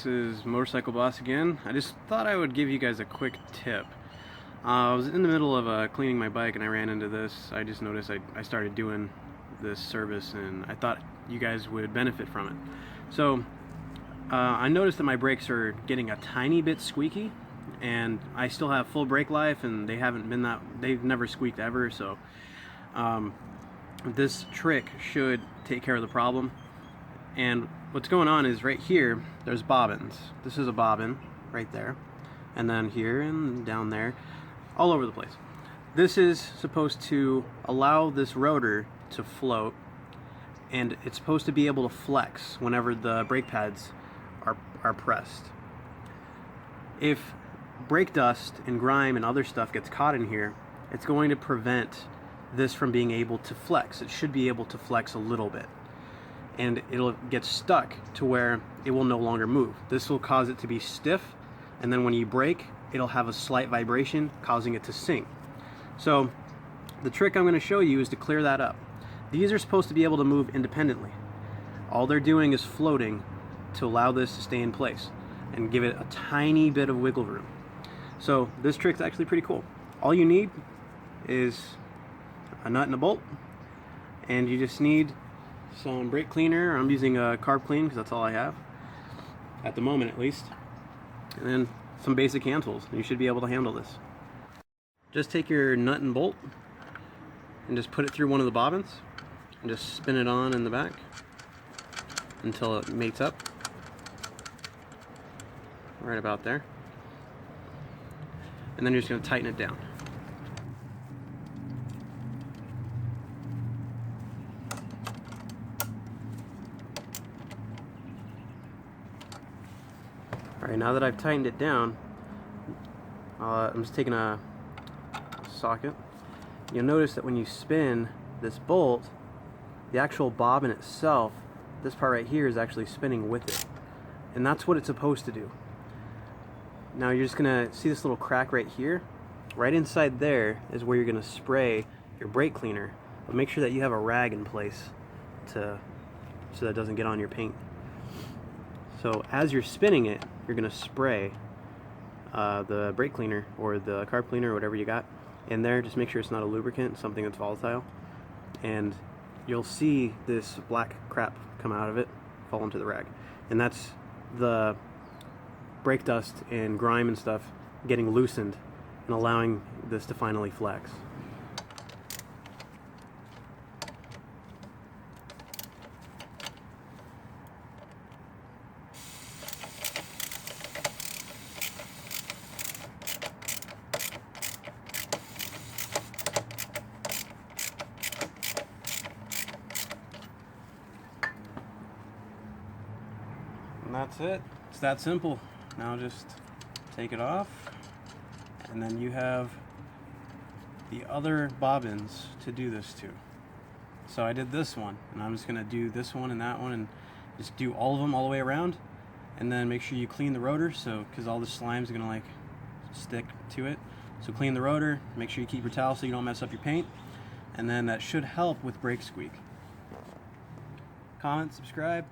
this is Motorcycle Boss again. I just thought I would give you guys a quick tip. I was in the middle of cleaning my bike and I ran into this. I just noticed I started doing this service and I thought you guys would benefit from it. So I noticed that my brakes are getting a tiny bit squeaky, and I still have full brake life and they've never squeaked ever. So this trick should take care of the problem. And what's going on is right here there's bobbins. This is a bobbin right there, and then here and down there, all over the place. This is supposed to allow this rotor to float, and it's supposed to be able to flex whenever the brake pads are pressed. If brake dust and grime and other stuff gets caught in here, it's going to prevent this from being able to flex. It should be able to flex a little bit, and it'll get stuck to where it will no longer move. This will cause it to be stiff, and then when you brake, it'll have a slight vibration causing it to sink. So the trick I'm going to show you is to clear that up. These are supposed to be able to move independently. All they're doing is floating to allow this to stay in place and give it a tiny bit of wiggle room. So this trick's actually pretty cool. All you need is a nut and a bolt, and you just need some brake cleaner. I'm using a carb clean because that's all I have at the moment, at least, and then some basic hand tools. You should be able to handle this. Just take your nut and bolt and just put it through one of the bobbins and just spin it on in the back until it mates up right about there, and then you're just going to tighten it down. Alright, now that I've tightened it down, I'm just taking a socket. You'll notice that when you spin this bolt, the actual bobbin itself, this part right here, is actually spinning with it. And that's what it's supposed to do. Now you're just going to see this little crack right here. Right inside there is where you're going to spray your brake cleaner. But make sure that you have a rag in place so that it doesn't get on your paint. So as you're spinning it, you're going to spray the brake cleaner or the carb cleaner or whatever you got in there. Just make sure it's not a lubricant, something that's volatile. And you'll see this black crap come out of it, fall into the rag. And that's the brake dust and grime and stuff getting loosened and allowing this to finally flex. And that's it. It's that simple. Now just take it off, and then you have the other bobbins to do this to. So I did this one, and I'm just going to do this one and that one, and just do all of them all the way around, and then make sure you clean the rotor, so because all the slime's going to like stick to it. So clean the rotor, make sure you keep your towel so you don't mess up your paint, and then that should help with brake squeak. Comment, subscribe.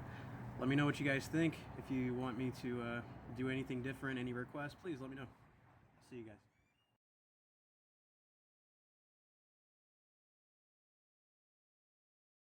Let me know what you guys think. If you want me to do anything different, any requests, please let me know. See you guys.